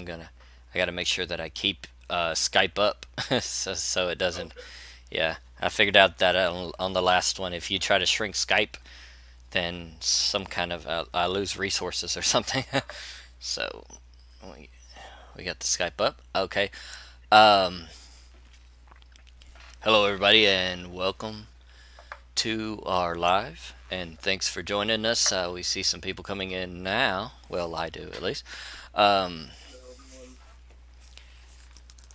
I gotta make sure that I keep Skype up so it doesn't. Okay. Yeah, I figured out that on the last one, if you try to shrink Skype, then some kind of I lose resources or something. So we, we got the Skype up. Okay. Um, Hello everybody and welcome to our live. And thanks for joining us. We see some people coming in now. Well, I do at least. Um, Hello, everyone.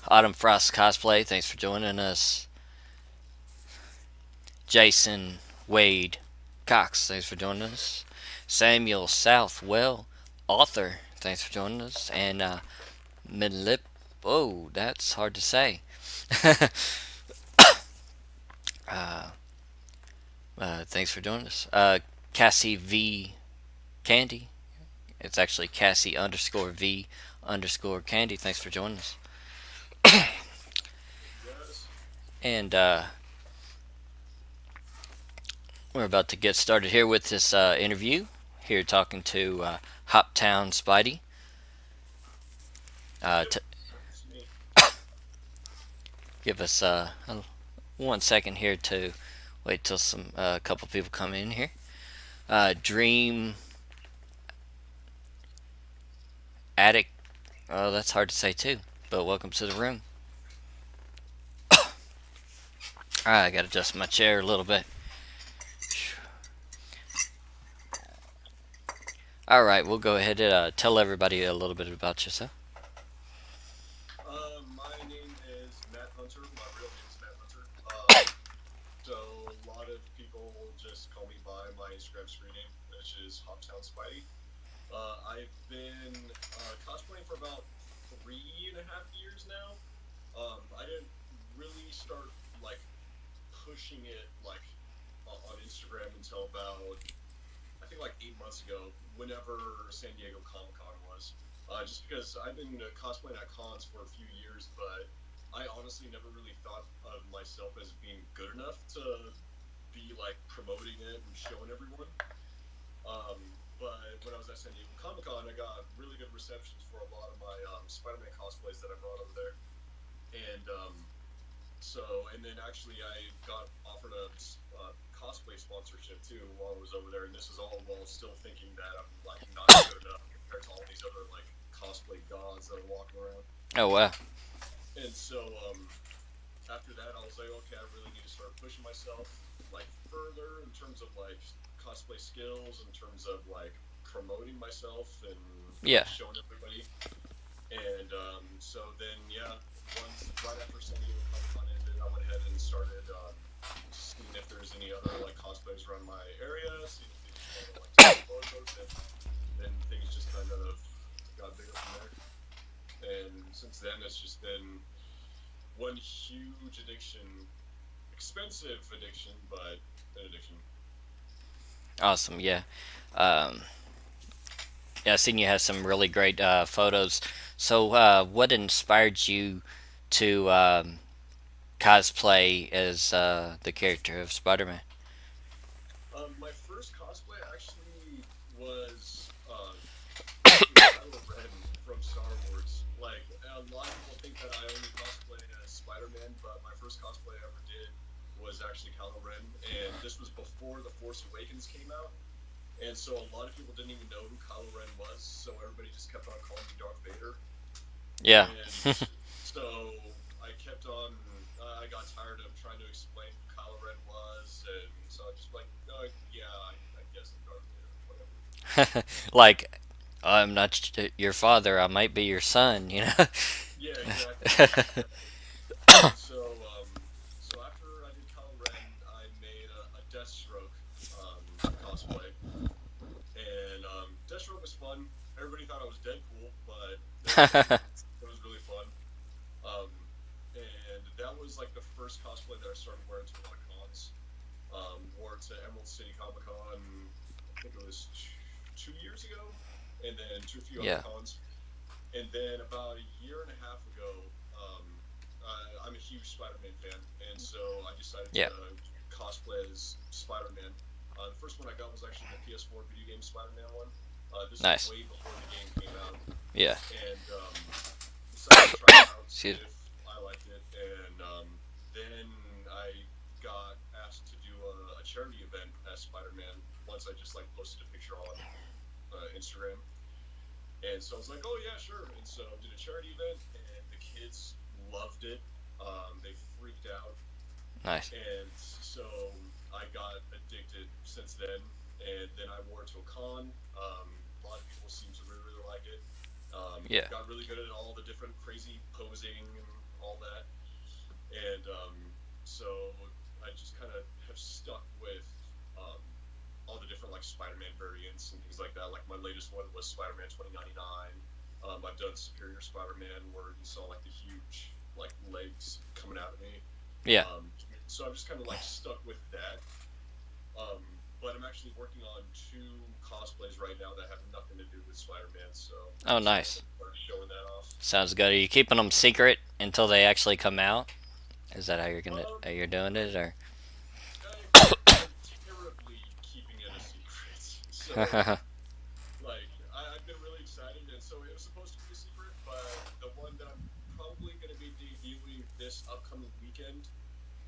Autumn Frost Cosplay, thanks for joining us. Jason Wade Cox, thanks for joining us. Samuel Southwell, author, thanks for joining us. And Midlip, oh, that's hard to say. Thanks for joining us. Cassie V Candy, it's actually Cassie underscore V underscore Candy, thanks for joining us. Thank you, guys. And we're about to get started here with this interview. Here talking to Hoptown Spidey. Yep, To that's me. give us 1 second here to wait till some couple people come in here. Dream Addict. Oh, that's hard to say too. But welcome to the room. I gotta adjust my chair a little bit. All right, we'll go ahead and tell everybody a little bit about yourself. My name is Matt Hunter. My real name is Matt Hunter. So a lot of people just call me by my Instagram screen name, which is Hoptown Spidey. I've been cosplaying for about 3.5 years now. I didn't really start like pushing it like on Instagram until about I think like 8 months ago, whenever San Diego Comic Con was. Just because I've been cosplaying at cons for a few years, but I honestly never really thought of myself as being good enough to be like promoting it and showing everyone. But when I was at San Diego Comic Con, I got really good receptions for a lot of my Spider-Man cosplays that I brought over there, and and then actually I got offered a cosplay sponsorship too while I was over there, and this is all while still thinking that I'm like not good enough compared to all these other like cosplay gods that are walking around. Oh wow. And so after that, I was like, okay, I really need to start pushing myself like further in terms of like cosplay skills, in terms of like promoting myself and like Yeah. showing everybody. And so then, yeah, once right after San Diego Comic Con ended, I went ahead and started seeing if there's any other like cosplayers around my area, seeing if they just want to like take photos, and then things just kind of got bigger from there. And since then, it's just been one huge addiction, expensive addiction, but an addiction. Awesome. Yeah. Um, yeah. I seen you have some really great photos. So, what inspired you to cosplay as the character of Spider-Man? My first cosplay actually was actually Kylo Ren from Star Wars. Like a lot of people think that I only cosplay as Spider-Man, but my first cosplay I ever did was actually Kylo Ren, and this was before The Force Awakens came out. And so a lot of people didn't even know who Kylo Ren was, so everybody just kept on calling me Darth Vader. Yeah. And so I kept on. I got tired of trying to explain who Kylo Ren was, and so I just like, yeah, I guess I'm Darth Vader, whatever. Like, I'm not your father. I might be your son. You know. Yeah, exactly, exactly. And so, so after I did Kylo Ren, I made a Deathstroke cosplay, and Deathstroke was fun. Everybody thought I was Deadpool, but it was really fun. Um, and that was like the first cosplay that I started wearing to a lot of cons. Wore it to Emerald City Comic Con, I think it was 2 years ago, and then to a few other Yeah. cons. And then about a year and a half ago, um, I'm a huge Spider-Man fan, and so I decided Yeah. to cosplay as Spider-Man. The first one I got was actually the PS4 video game Spider-Man one. This was Nice. way before the game came out, Yeah. and asked Excuse. if I liked it, and then I got asked to do a charity event as Spider-Man once I just like posted a picture on Instagram. And so I was like, oh yeah, sure. And so I did a charity event, and the kids loved it. They freaked out, Nice. and so I got addicted since then. And then I wore it to a con. A lot of people seem to really, really like it. Yeah. Got really good at all the different crazy posing and all that. And so I just kind of have stuck with um, all the different like Spider-Man variants and things like that. Like my latest one was Spider-Man 2099. I've done Superior Spider-Man where you saw like the huge like legs coming out of me. Yeah. So I'm just kind of like stuck with that. Um, but I'm actually working on two cosplays right now that have nothing to do with Spider-Man. So Oh, I'm just kind of nice. showing that off. Sounds good. Are you keeping them secret until they actually come out? Is that Um, how you're doing it, or? I'm terribly keeping it a secret. So like I've been really excited, and so it was supposed to be a secret, but the one that I'm probably going to be debuting this upcoming weekend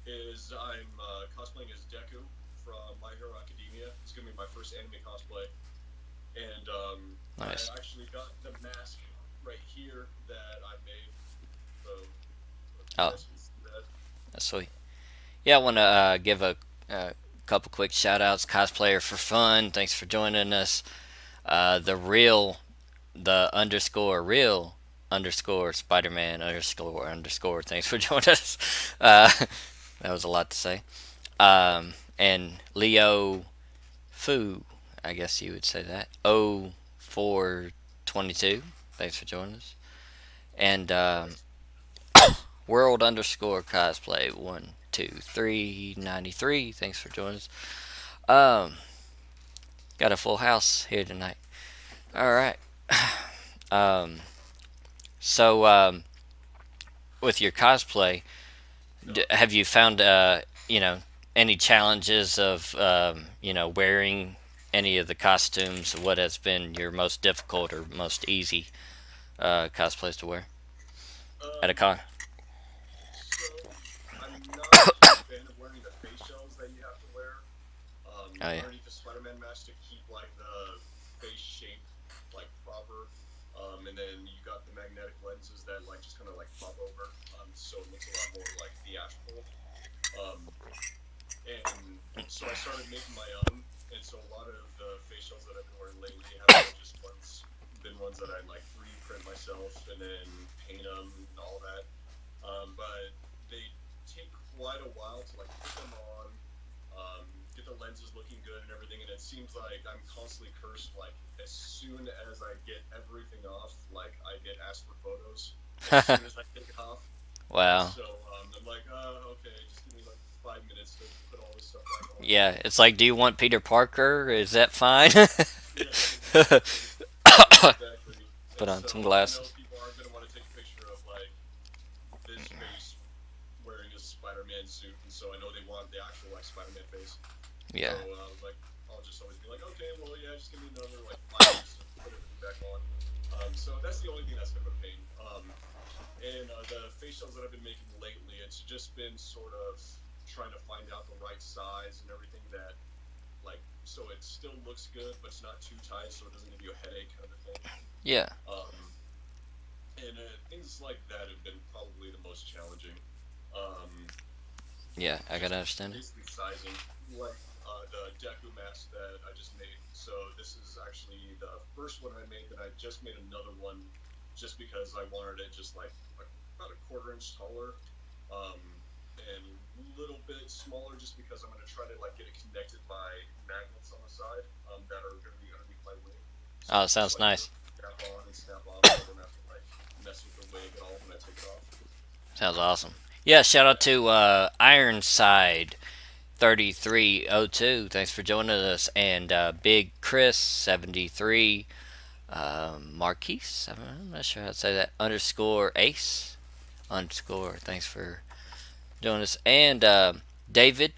is I'm cosplaying as Deku from My Hero Academia. It's going to be my first anime cosplay, and I Nice. actually got the mask right here that I made. So you Oh, guys can see that. that's sweet. Yeah, I want to give a couple quick shout outs. Cosplayer for Fun, thanks for joining us. The real, the underscore real underscore Spider Man underscore underscore, thanks for joining us. That was a lot to say. And Leo Fu, I guess you would say that. 0422, thanks for joining us. And Perfect. World underscore cosplay 12393. Thanks for joining us. Um, got a full house here tonight. All right. Um, so with your cosplay, Yeah. have you found you know any challenges of wearing any of the costumes? What has been your most difficult or most easy cosplays to wear at a Um, con? so I'm not a huge fan of wearing the face shells that you have to wear Oh yeah. underneath the Spider-Man mask to keep like the face shape like proper. And then you got the magnetic lenses that like just kind of like pop over, so it looks a lot more like theatrical. Um, and so I started making my own, and so a lot of the face shells that I've been wearing lately have been ones that I like 3D print myself and then paint them and all that. But they take quite a while to like put them on, get the lenses looking good and everything. And it seems like I'm constantly cursed. Like as soon as I get everything off, like I get asked for photos as soon as I take it off. And Wow. so I'm like, okay, just give me like 5 minutes to put all this stuff back on. Yeah, it's like, do you want Peter Parker? Is that fine? Yeah, exactly. Exactly. Put And on some so I know glasses. people aren't going to want to take a picture of like this face wearing a Spider-Man suit, and so I know they want the actual like Spider-Man face. So Yeah. like I'll just always be like, okay, well yeah, just give me another like 5 minutes to put everything back on. So that's the only thing that's been a pain. And the face shells that I've been making lately, it's just been sort of trying to find out the right size and everything that like so it still looks good, but it's not too tight, so it doesn't give you a headache kind of a thing. Yeah. Um, and things like that have been probably the most challenging. Um, Yeah, I just gotta understand it. basically sizing, like the Deku mask that I just made. So this is actually the first one I made. That I just made another one, just because I wanted it just like about a quarter inch taller, um, and a little bit smaller, just because I'm going to try to like get it connected by magnets on the side that are going to be underneath my wing. So Oh, it's just sounds like nice. snap on and snap off, so I don't have to like mess with the wig at all when I take it off. Sounds awesome. Yeah, shout out to Ironside 3302. Thanks for joining us. And Big Chris 73. Marquise, I'm not sure how to say that. Underscore Ace. Underscore. Thanks for joining us. And David.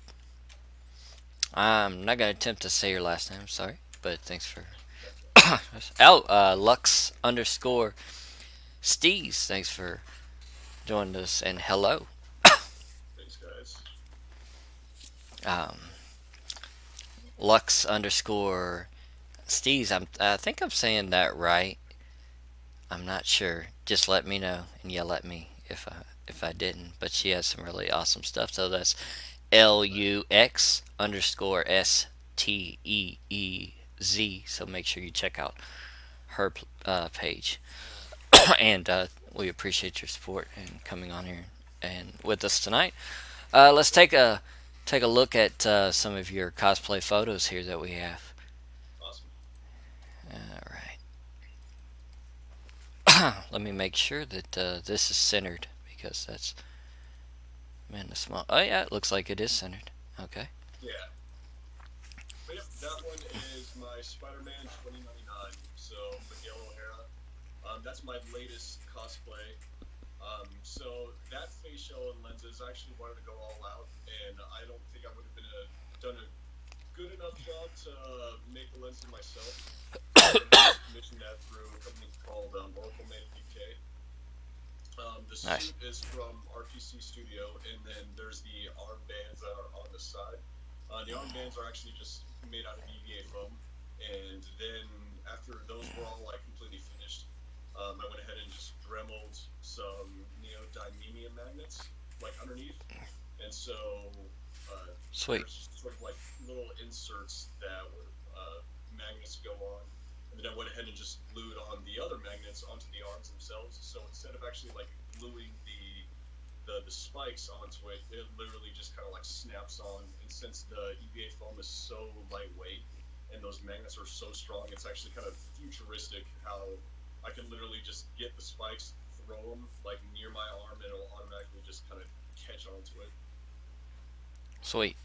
I'm not going to attempt to say your last name. Sorry. But thanks for. Oh, Lux underscore Steez. Thanks for joined us, and hello. Thanks, guys. Um, Lux underscore Steez. I think I'm saying that right. I'm not sure. Just let me know and yell at me if I didn't. But she has some really awesome stuff. So that's LUX underscore STEEZ. So make sure you check out her page. And we appreciate your support and coming on here and with us tonight. Let's take a look at some of your cosplay photos here that we have. Awesome. All right. Let me make sure that this is centered because that's man the small. Oh yeah, it looks like it is centered. Okay. Yeah. But yep, that one is my Spider-Man 2099. So Miguel O'Hara. That's my latest cosplay. So that face shell and lenses, I actually wanted to go all out, and I don't think I would have done a good enough job to make the lenses myself. So I commissioned that through a company called Oracle Made UK. The Nice. suit is from RPC Studio, and then there's the armbands that are on the side. The armbands are actually just made out of EVA foam, and then after those were all like completely finished, I went ahead and just dremeled some neodymium magnets like underneath, and so Sweet. there's sort of like little inserts that were magnets go on, and then I went ahead and just glued on the other magnets onto the arms themselves. So instead of actually like gluing the spikes onto it, it literally just kind of like snaps on. And since the EVA foam is so lightweight and those magnets are so strong, it's actually kind of futuristic how I can literally just get the spikes, throw them like near my arm, and it'll automatically just kind of catch onto it. Sweet.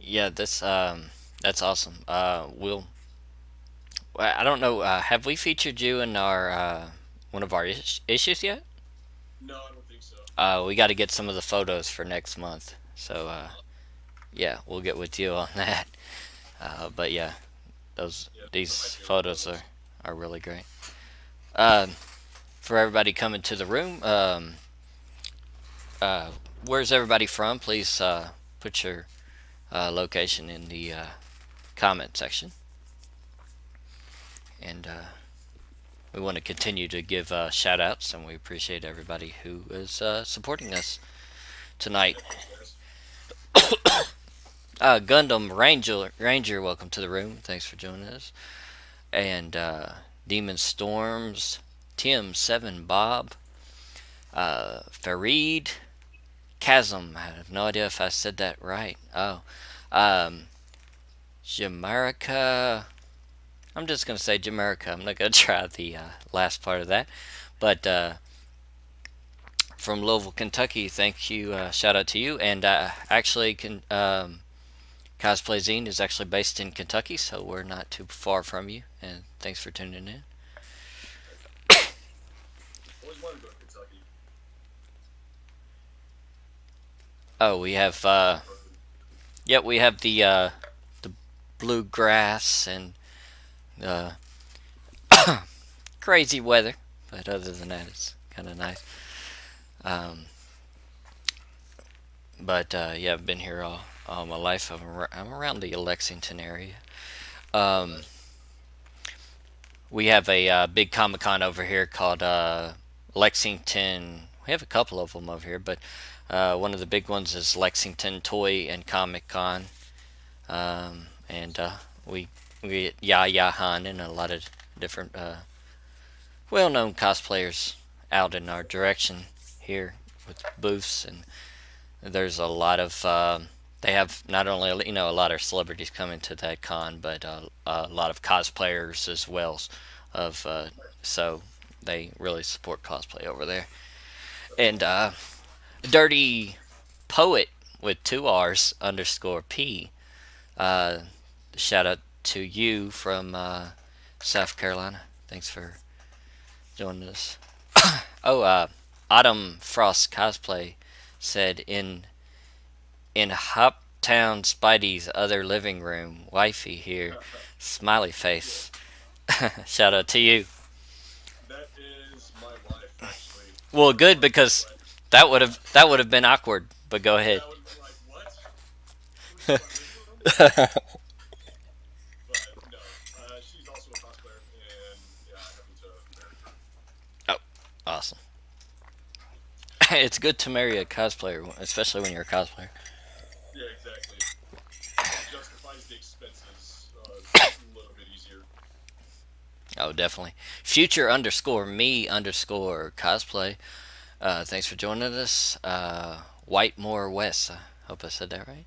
Yeah, that's awesome. I don't know. Have we featured you in our one of our issues yet? No, I don't think so. We got to get some of the photos for next month. So Uh, yeah, we'll get with you on that. But yeah, those yeah, those are my these favorite photos photos. are really great. Uh, for everybody coming to the room, uh, where's everybody from? Please put your location in the comment section, and we want to continue to give shout outs, and we appreciate everybody who is supporting us tonight. Yeah, thanks, guys. Gundam Ranger, welcome to the room. Thanks for joining us. And Demon Storms, Tim Seven, Bob, Farid, Chasm. I have no idea if I said that right. Oh, um, Jamaica. I'm just gonna say Jamaica. I'm not gonna try the last part of that. But from Louisville, Kentucky, thank you. Shout out to you. And actually, CosplayZine is actually based in Kentucky, so we're not too far from you. And thanks for tuning in. Always wanted to go to Kentucky. Oh, we have yep, we have the bluegrass and uh, crazy weather, but other than that, it's kind of nice. Um, but yeah, I've been here all my life. I'm around the Lexington area. Um, we have a big Comic Con over here called Lexington. We have a couple of them over here, but one of the big ones is Lexington Toy and Comic Con, and we get Ya Han and a lot of different well-known cosplayers out in our direction here with booths, and there's a lot of they have not only a lot of celebrities coming to that con, but a lot of cosplayers as well. Of so they really support cosplay over there. And Dirty Poet with two R's underscore P. Uh, Shout out to you from South Carolina. Thanks for joining us. Oh, Autumn Frost Cosplay said in Hoptown Spidey's other living room, wifey here, smiley face. Shout out to you. That is my wife, actually. Well, Our good mutual because friend. that would have been awkward. But go ahead. That would have been like, what? Were you in my living room? But no, she's also a cosplayer, and yeah, I happen to marry her. Oh, awesome. It's good to marry a cosplayer, especially when you're a cosplayer. Yeah, exactly. It justifies the expenses a little bit easier. Oh, definitely. Future underscore me underscore cosplay. Thanks for joining us. Whitemore West. I hope I said that right.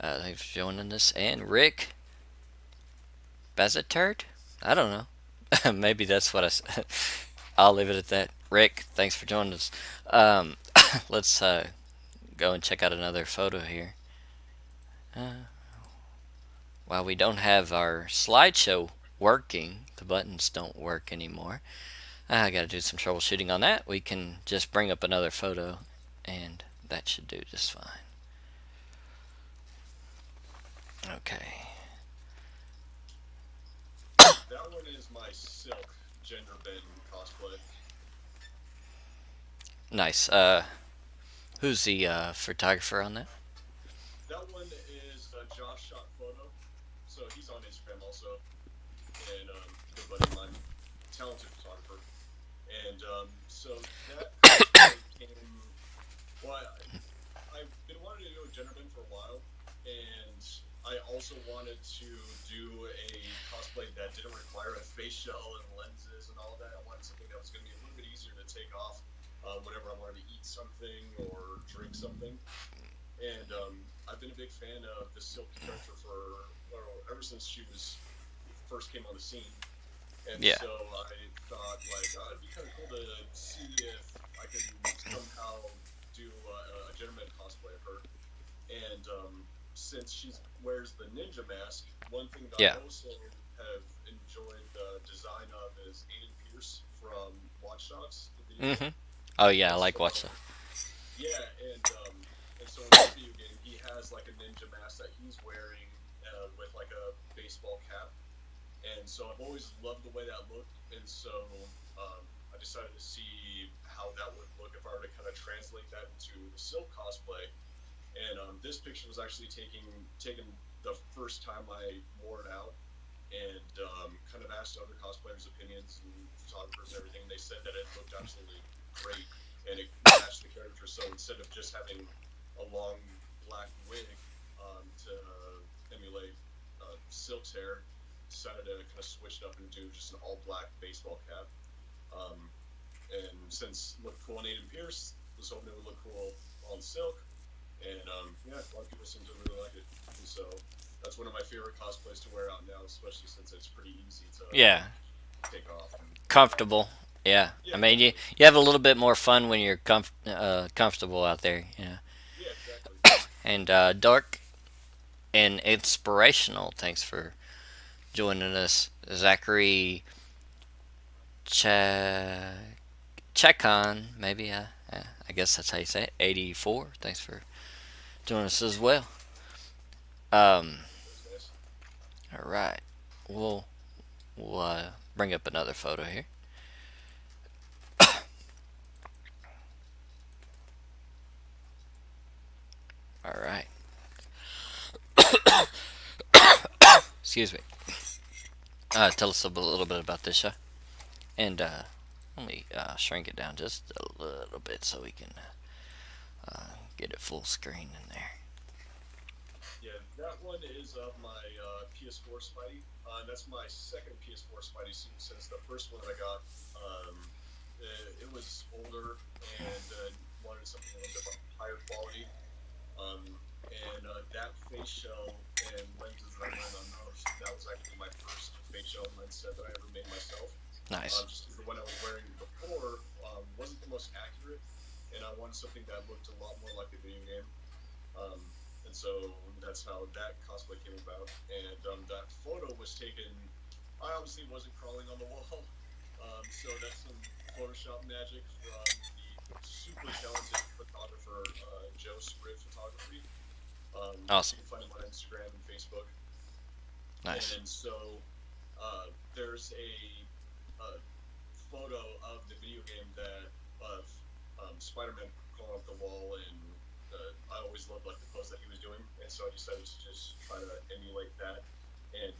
Thanks for joining us. And Rick Bazaturt? I don't know. Maybe that's what I said. I'll leave it at that. Rick, thanks for joining us. Um, let's go and check out another photo here. While we don't have our slideshow working, the buttons don't work anymore. I gotta do some troubleshooting on that. We can just bring up another photo, and that should do just fine. Okay. That one is my Silk gender bend cosplay. Nice. Who's the photographer on that? That one is Josh Shot Photo, so he's on Instagram also, and good buddy of mine, talented photographer. And so that cosplay came. Well, I've been wanting to do a gender bend for a while, and I also wanted to do a cosplay that didn't require a face shell and lenses and all that. I wanted something that was going to be a little bit easier to take off whenever I wanted to eat something or drink something. And I've been a big fan of the Silk character ever since she first came on the scene. And Yeah. so I thought, like, it'd be kind of cool to see if I can somehow do a gentleman cosplay of her. And since she wears the ninja mask, one thing that Yeah. I also have enjoyed the design of is Aiden Pierce from Watch Dogs, the video game. Oh yeah, I And like so, watch that. yeah, and so in this video game, he has like a ninja mask that he's wearing with like a baseball cap. And so I've always loved the way that looked, and so I decided to see how that would look if I were to kind of translate that into the Silk cosplay. And this picture was actually taken the first time I wore it out, and kind of asked other cosplayers' opinions and photographers and everything. They said that it looked absolutely great, and it matched the character. So instead of just having a long black wig to emulate Silk's hair, decided to kind of switch it up and do just an all black baseball cap. And since it looked cool on Aiden Pierce, was hoping it would look cool on Silk. And yeah, a lot of people seem to really like it. And so that's one of my favorite cosplays to wear out now, especially since it's pretty easy to Yeah, take off. And, comfortable. Yeah, yeah, I mean exactly. you have a little bit more fun when you're comfortable out there. Yeah, Yeah, exactly. and dark and inspirational. Thanks for joining us, Zachary Ch- Chekon. Maybe I guess that's how you say it. 84. Thanks for joining us as well. Um, Those guys. all right, we'll we'll bring up another photo here. All right. Excuse me. Tell us a little bit about this show, and let me shrink it down just a little bit so we can get it full screen in there. Yeah, that one is of my PS4 Spidey. That's my second PS4 Spidey suit since the first one that I got. It was older and wanted something a little bit higher quality. Um, and that face shell and lenses that I went on those, that was actually my first face shell lens set that I ever made myself. Nice. Just because the one I was wearing before wasn't the most accurate, and I wanted something that looked a lot more like a video game. Um, and so that's how that cosplay came about. And that photo was taken. I obviously wasn't crawling on the wall, so that's some Photoshop magic from the super talented photographer Joe Script Photography. Awesome. You can find him on Instagram and Facebook. Nice. And so there's a photo of the video game that of Spider-Man crawling up the wall, and I always loved like the pose that he was doing, and so I decided to just try to emulate that. And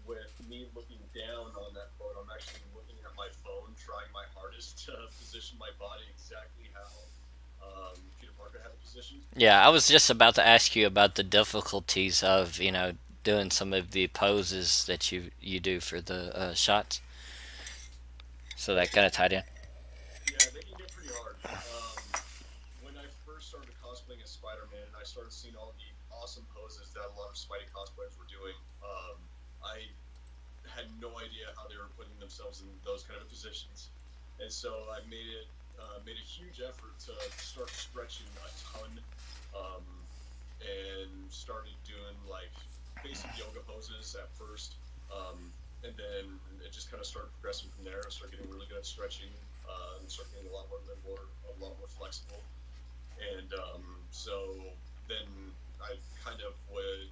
with me looking down on that photo, I'm actually looking at my phone, trying my hardest to position my body exactly how Peter Parker had it positioned. Yeah, I was just about to ask you about the difficulties of doing some of the poses that you do for the shots. So that kind of tied in. Yeah, they can get pretty hard. When I first started cosplaying as Spider-Man, and I started seeing all the awesome poses that a lot of Spidey cosplayers were doing, I had no idea how they were putting themselves in those kind of positions, and so I made a huge effort to start stretching a ton, um, and started doing like basic yoga poses at first, and then it just kind of started progressing from there. I started getting really good at stretching, and started getting a lot more flexible, and so then I kind of would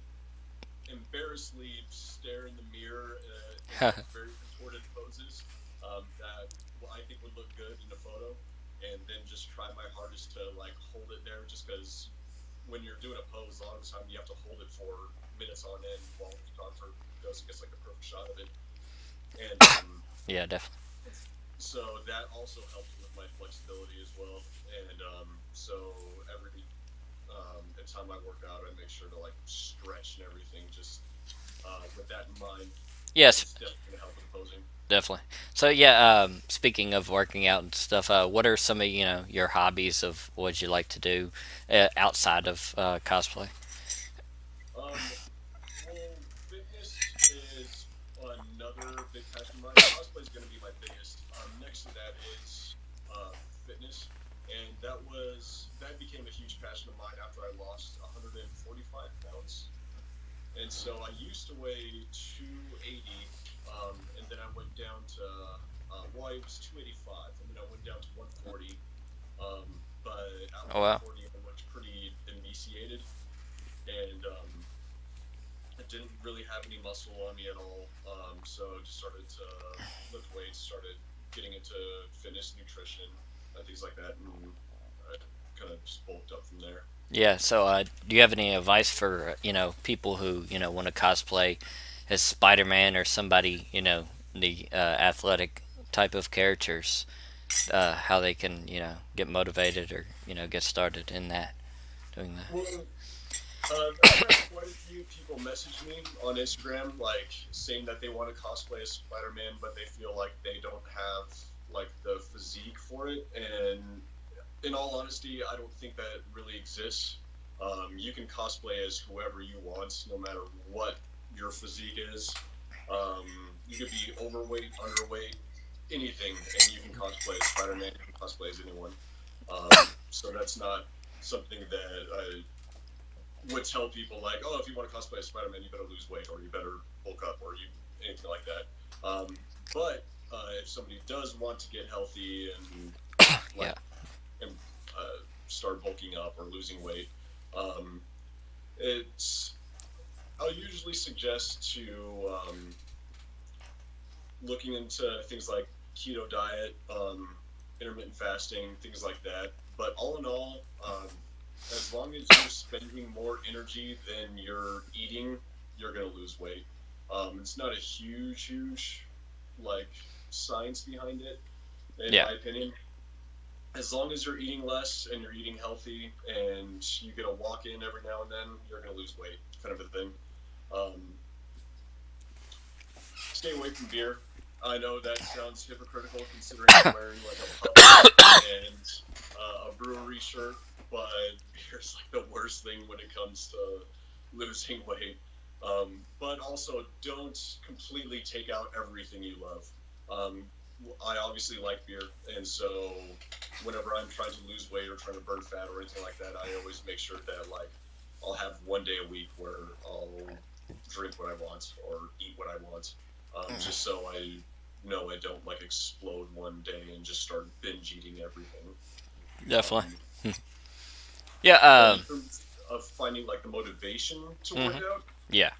embarrassingly stare in the mirror in like very contorted poses that I think would look good in a photo, and then just try my hardest to like hold it there. Just because when you're doing a pose, a lot of the time you have to hold it for minutes on end while the photographer goes and gets like a perfect shot of it, and Yeah, definitely. so that also helped with my flexibility as well. And so every time I work out, I make sure to like stretch and everything, just with that in mind, because Yes, it's definitely gonna help with posing. definitely. So yeah, speaking of working out and stuff, what are some of your hobbies of what you like to do outside of cosplay? Um, well, fitness is another big passion of mine. Cosplay is going to be my biggest. Next to that is fitness, and that became a huge passion of mine after I lost 145 pounds. And so I used to weigh 280, and then I went down to well, it was 285, and then I went down to 140. But at Oh wow. 140, I looked pretty emaciated, and I didn't really have any muscle on me at all. So just started to lift weights, started getting into fitness, nutrition, and things like that, and I kind of just bulked up from there. Yeah. So do you have any advice for people who want to cosplay as Spider-Man or somebody the athletic type of characters? How they can get motivated or get started in that doing that. Well, I've had quite a few people message me on Instagram, like saying that they want to cosplay as Spider-Man, but they feel like they don't have like the physique for it. And in all honesty, I don't think that really exists. You can cosplay as whoever you want, no matter what your physique is. Um, you could be overweight, underweight, anything, and you can cosplay as Spider-Man. You can cosplay as anyone. So that's not something that I would tell people like, oh, if you want to cosplay as Spider-Man, you better lose weight or you better bulk up or you anything like that. But if somebody does want to get healthy and Yeah. like and start bulking up or losing weight, um, it's I'll usually suggest to looking into things like keto diet, intermittent fasting, things like that. But all in all, as long as you're spending more energy than you're eating, you're gonna lose weight. It's not a huge like science behind it, in Yeah. my opinion. As long as you're eating less and you're eating healthy and you get a walk in every now and then, you're gonna lose weight, kind of a thing. Um, Stay away from beer. I know that sounds hypocritical considering I'm wearing like a pub and a brewery shirt, but beer is like the worst thing when it comes to losing weight. But also, don't completely take out everything you love. Um, I obviously like beer, and so whenever I'm trying to lose weight or trying to burn fat or anything like that, I always make sure that like I'll have one day a week where I'll drink what I want or eat what I want, just so I know I don't like explode one day and just start binge eating everything. Definitely. Um, Yeah. but in terms of finding like the motivation to work Mhm. out, Yeah.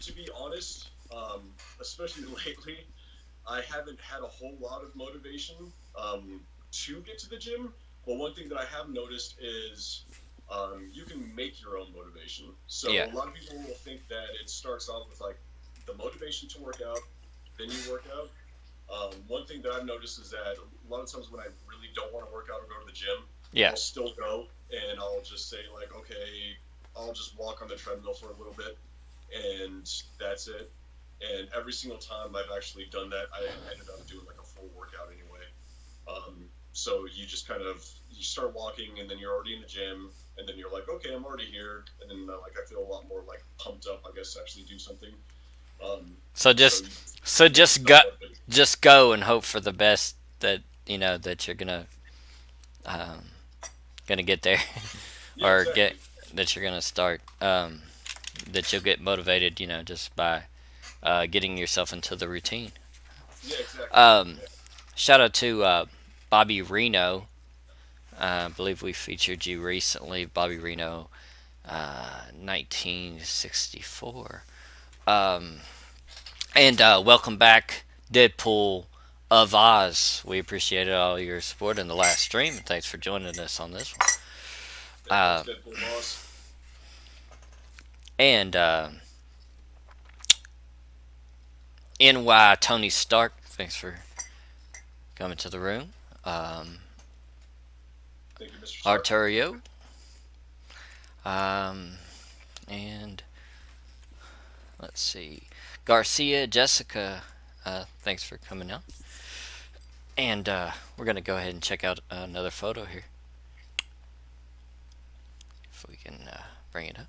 to be honest, especially lately, I haven't had a whole lot of motivation to get to the gym. Well, one thing that I have noticed is you can make your own motivation. So Yeah. a lot of people will think that it starts off with like the motivation to work out, then you work out. One thing that I've noticed is that a lot of times when I really don't want to work out or go to the gym, Yeah. I'll still go and I'll just say like, okay, I'll just walk on the treadmill for a little bit, and that's it. And every single time I've actually done that, I ended up doing like a full workout anyway. So you just kind of you start walking, and then you're already in the gym, and then you're like, okay, I'm already here, and then like I feel a lot more like pumped up, I guess, to actually do something. So So just you so get just yourself go motivated. just go and hope for the best that that you're gonna get there Yeah, or get exactly. that you're gonna start that you'll get motivated just by getting yourself into the routine. Yeah, exactly. Um, Yeah. Shout out to Bobby Reno. I believe we featured you recently, Bobby Reno, 1964. Um, and welcome back, Deadpool of Oz. We appreciated all your support in the last stream, and thanks for joining us on this one. Yeah, thanks, Deadpool boss. And NY Tony Stark, thanks for coming to the room. Um, Thank you, Mr. Stark. Arturio, um, and let's see, Garcia, Jessica, thanks for coming out. And we're gonna go ahead and check out another photo here, if we can bring it up.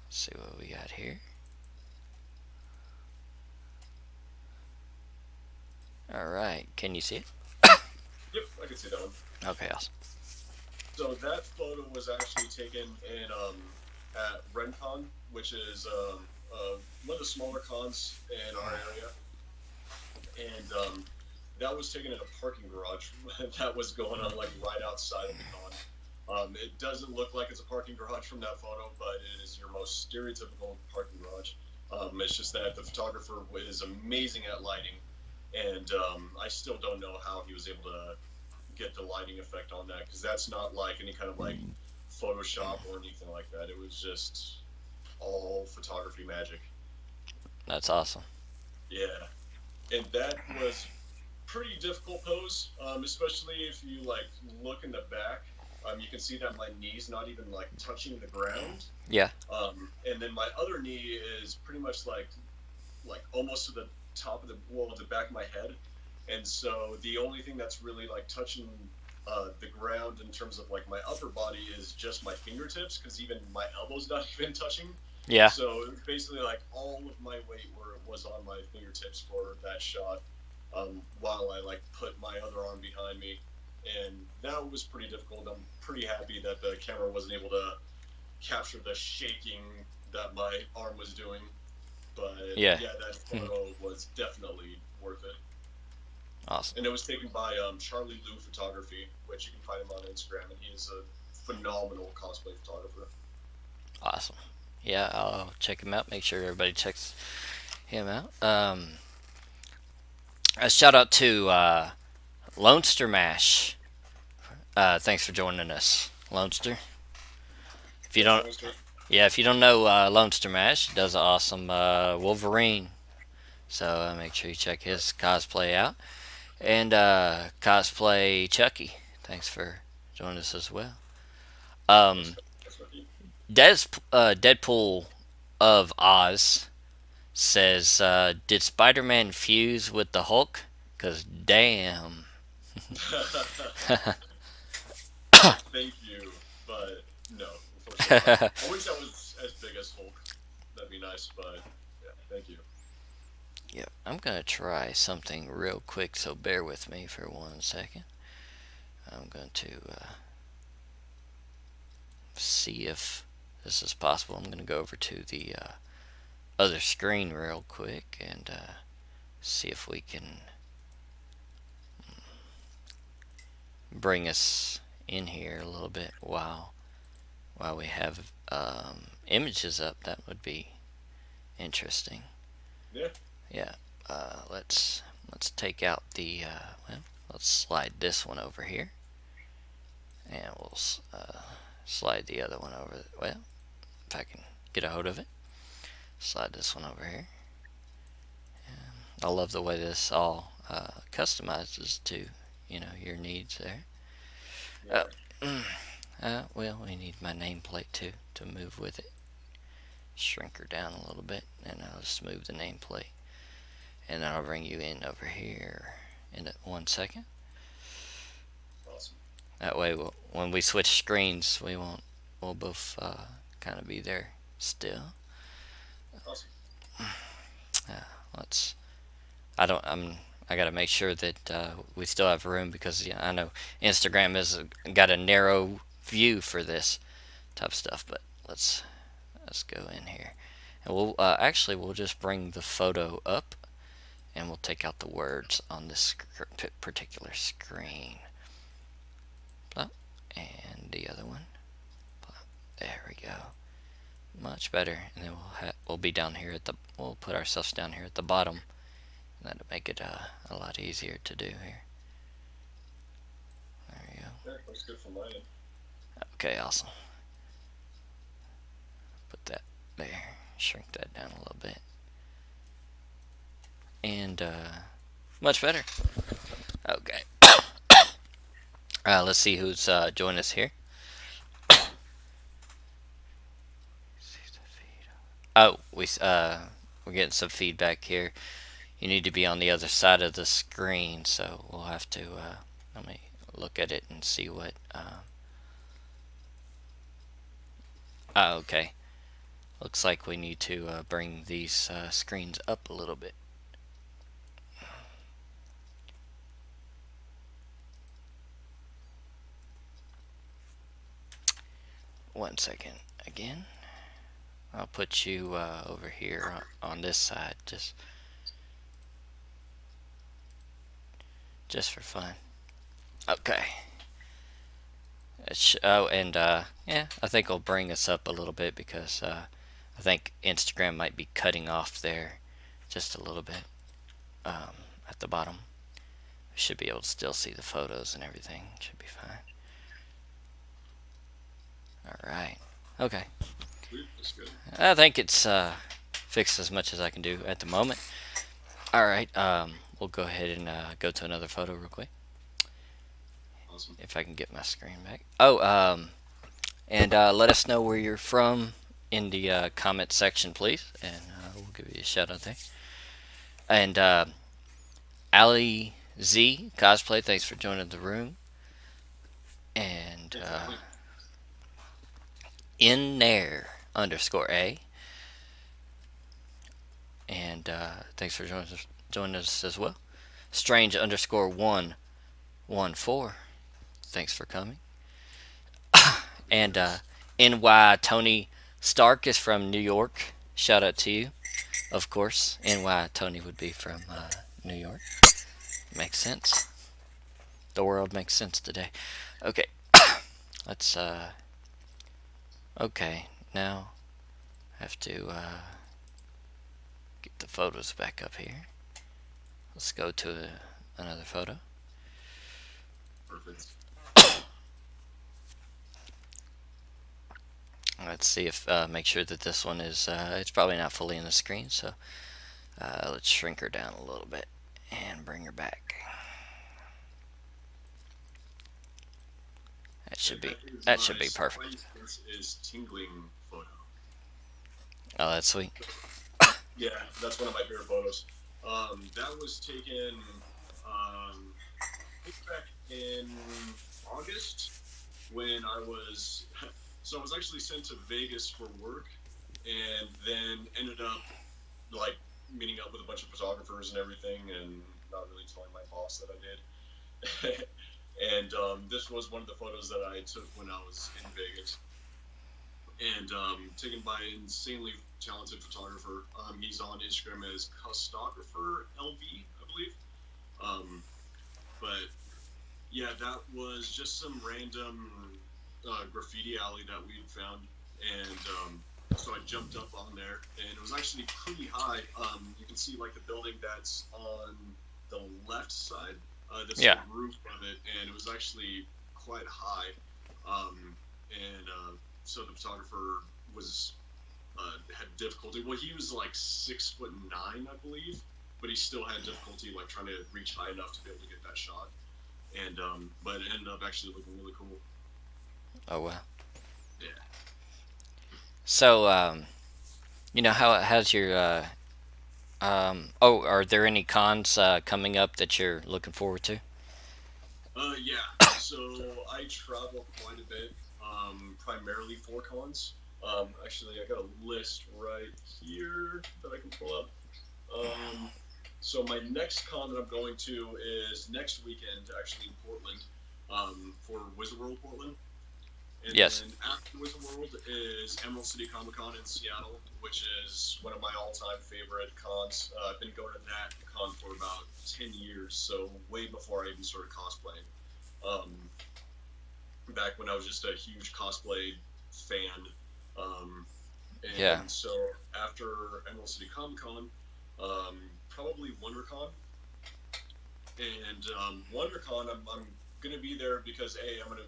Let's see what we got here. All right, can you see it? Yep, I can see that one. Okay, awesome. So that photo was actually taken in at RenCon, which is one of the smaller cons in our area, and that was taken in a parking garage that was going on like right outside of the con. It doesn't look like it's a parking garage from that photo, but it is your most stereotypical parking garage. It's just that the photographer is amazing at lighting, and I still don't know how he was able to get the lighting effect on that, because that's not like any kind of like Photoshop or anything like that. It was just all photography magic. That's awesome. Yeah, and that was pretty difficult pose, especially if you like look in the back. You can see that my knee's not even like touching the ground, Yeah. and then my other knee is pretty much like almost to the top of the well, the back of my head, and so the only thing that's really like touching the ground in terms of like my upper body is just my fingertips, because even my elbows not even touching. Yeah. So basically, like all of my weight was on my fingertips for that shot, while I like put my other arm behind me, and that was pretty difficult. I'm pretty happy that the camera wasn't able to capture the shaking that my arm was doing. But Yeah. yeah, that photo was definitely worth it. Awesome. And it was taken by Charlie Lou Photography, which you can find him on Instagram, and he is a phenomenal cosplay photographer. Awesome. Yeah, I'll check him out. Make sure everybody checks him out. A shout out to Lonester Mash. Thanks for joining us, Lonester. If you Thanks, don't, Longster. yeah, if you don't know Lonester Mash, he does an awesome Wolverine. So make sure you check his cosplay out. And cosplay Chucky. Thanks for joining us as well. Thanks, Um, thanks, Rookie. Deadpool of Oz says, "Did Spider-Man fuse with the Hulk? Cause damn." Thank you, but no, unfortunately not. I wish I was as big as Hulk. That'd be nice, but yeah, thank you. Yep, I'm gonna try something real quick, so bear with me for 1 second. I'm going to see if this is possible. I'm gonna go over to the other screen real quick and see if we can bring us in here a little bit while we have images up. That would be interesting. Yeah, Yeah. let's take out the well, let's slide this one over here, and we'll slide the other one over. Well, if I can get a hold of it, slide this one over here. I love the way this all customizes to your needs there. Well, we need my nameplate too to move with it. Shrink her down a little bit, and I'll just move the nameplate, and then I'll bring you in over here in 1 second. Awesome. That way, when we switch screens, we'll both kind of be there still. Awesome. Let's. I got to make sure that we still have room, because I know Instagram has got a narrow view for this type of stuff. But let's go in here, and we'll just bring the photo up, and we'll take out the words on this particular screen. Plop, and the other one. Plop. There we go. Much better. And then we'll be down here we'll put ourselves down here at the bottom. That'll make it a lot easier to do here. There we go. Yeah, looks good from my end. Okay, awesome. Put that there. Shrink that down a little bit. And much better. Okay. Let's see who's joined us here. Oh, we're getting some feedback here. You need to be on the other side of the screen, so we'll have to let me look at it and see what okay, looks like we need to bring these screens up a little bit. One second again. I'll put you over here on this side, just for fun. Okay. Oh, and yeah, I think I'll bring us up a little bit, because I think Instagram might be cutting off there just a little bit at the bottom. We should be able to still see the photos and everything. Should be fine. Alright. Okay. That's good. I think it's fixed as much as I can do at the moment. Alright, we'll go ahead and go to another photo real quick. Awesome. If I can get my screen back. Oh, and let us know where you're from in the comment section, please, and we'll give you a shout out there. And Ali Z Cosplay, thanks for joining the room. And in there _A, and thanks for joining us as well. Strange _114, thanks for coming. And NY Tony Stark is from New York. Shout out to you. Of course, NY Tony would be from New York. Makes sense. The world makes sense today. Okay. Let's okay, now I have to get the photos back up here. Let's go to another photo. Perfect. Let's see if make sure that this one is it's probably not fully in the screen, so let's shrink her down a little bit and bring her back. That should be perfect. This is tingling photo. Oh, that's sweet. Yeah, that's one of my favorite photos. That was taken back in August when I was so I was actually sent to Vegas for work, and then ended up like meeting up with a bunch of photographers and everything, and not really telling my boss that I did. And this was one of the photos that I took when I was in Vegas, and taken by an insanely talented photographer. He's on Instagram as Costographer LV, I believe. But yeah, that was just some random graffiti alley that we had found, and So I jumped up on there, and it was actually pretty high. You can see like the building that's on the left side. That's the Yeah. roof of it, and it was actually quite high. And so the photographer was had difficulty. Well, he was like 6'9", I believe, but he still had difficulty like trying to reach high enough to be able to get that shot. And but it ended up actually looking really cool. Oh well. Yeah. So how's your oh, are there any cons coming up that you're looking forward to? Yeah. So I travel quite a bit, primarily for cons. Actually, I got a list right here that I can pull up. Um, so my next con that I'm going to is next weekend, actually in Portland, for Wizard World Portland. And Yes. then after Wizard World is Emerald City Comic Con in Seattle, which is one of my all-time favorite cons. I've been going to that con for about 10 years, so way before I even started cosplaying. Um, Back when I was just a huge cosplay fan. Um, Yeah. and so after Emerald City Comic Con, probably WonderCon. And WonderCon, I'm gonna be there because I want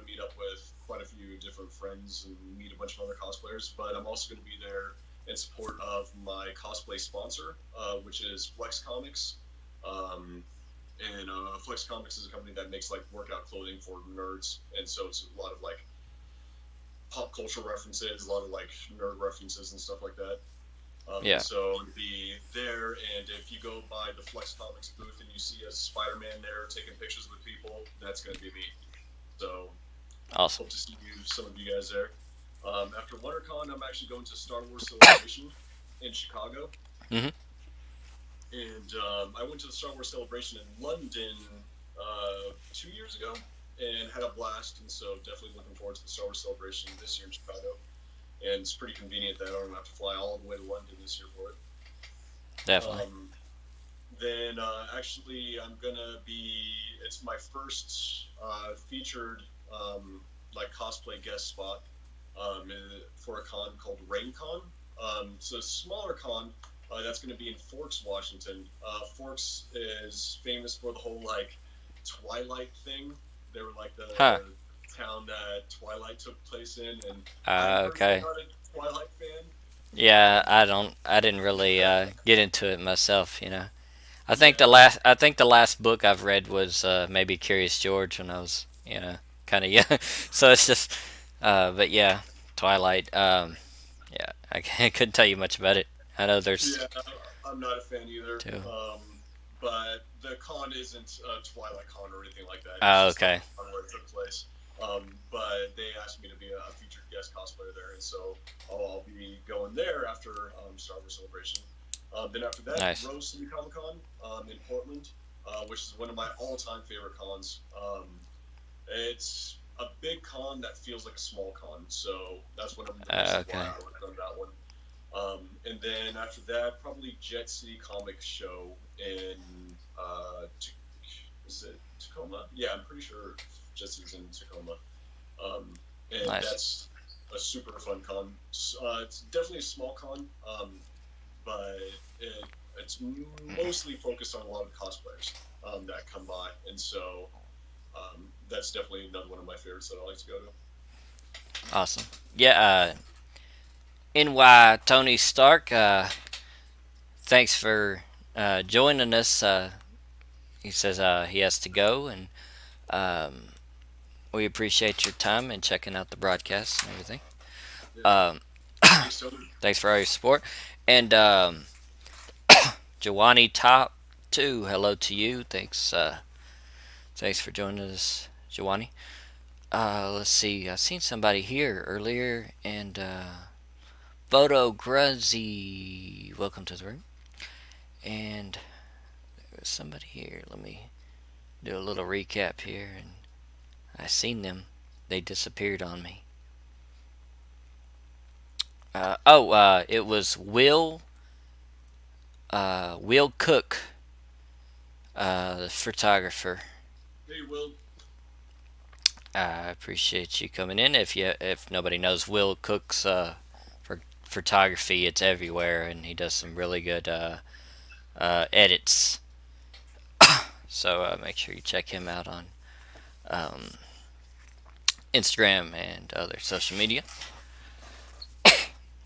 to meet up with quite a few different friends and meet a bunch of other cosplayers. But I'm also gonna be there in support of my cosplay sponsor, which is Flex Comics. Um, and Flex Comics is a company that makes like workout clothing for nerds, and so it's a lot of like pop culture references, a lot of like nerd references and stuff like that. And Yeah. so to be there, and if you go by the Flex Comics booth and you see a Spider-Man there taking pictures with people, that's going to be me. So Awesome. hope to see some of you guys there. After WonderCon, I'm actually going to Star Wars Celebration in Chicago, Mhm. and I went to the Star Wars Celebration in London 2 years ago and had a blast. And so definitely looking forward to the Star Wars Celebration this year in Chicago. And it's pretty convenient that I don't have to fly all the way to London this year for it. Definitely. Then actually, I'm gonna be. It's my first featured like cosplay guest spot for a con called RainCon. So a smaller con that's going to be in Forks, Washington. Forks is famous for the whole like Twilight thing. They were like Huh. the town that Twilight took place in, and I'm personally Okay. not a Twilight fan. Yeah, I didn't really get into it myself, you know. Yeah, I think the last book I've read was maybe Curious George when I was, kind of young. So it's just but yeah, Twilight. Yeah, I couldn't tell you much about it. I know there's yeah, I'm not a fan either. two. But the con isn't a Twilight Con or anything like that. It's Oh, just like okay. a con where it took place. But they asked me to be a featured guest cosplayer there, and so I'll be going there after Star Wars Celebration. Then after that, Nice. Rose City Comic Con in Portland, which is one of my all-time favorite cons. It's a big con that feels like a small con, so that's one of the reasons why Okay. I went on that one. And then after that, probably Jet City Comic Show in is it Tacoma? Yeah, I'm pretty sure Jet City's in Tacoma. Um, and Nice. that's a super fun con. It's definitely a small con, but it's mostly focused on a lot of cosplayers that come by, and so that's definitely another one of my favorites that I like to go to. Awesome. Yeah. NY Tony Stark. Thanks for joining us. He says he has to go, and um, we appreciate your time and checking out the broadcast and everything. Yeah. Um, Thanks, Tony. thanks for all your support. And Jawani Top 2, hello to you. Thanks for joining us, Jawani. Let's see. I seen somebody here earlier, and Photo Gruzzy, welcome to the room. And there's somebody here. Let me do a little recap here. And I seen them. They disappeared on me. It was Will Cook, the photographer. Hey, Will. I appreciate you coming in. If nobody knows, Will Cook's photography. It's everywhere, and he does some really good edits. So make sure you check him out on um, Instagram and other social media.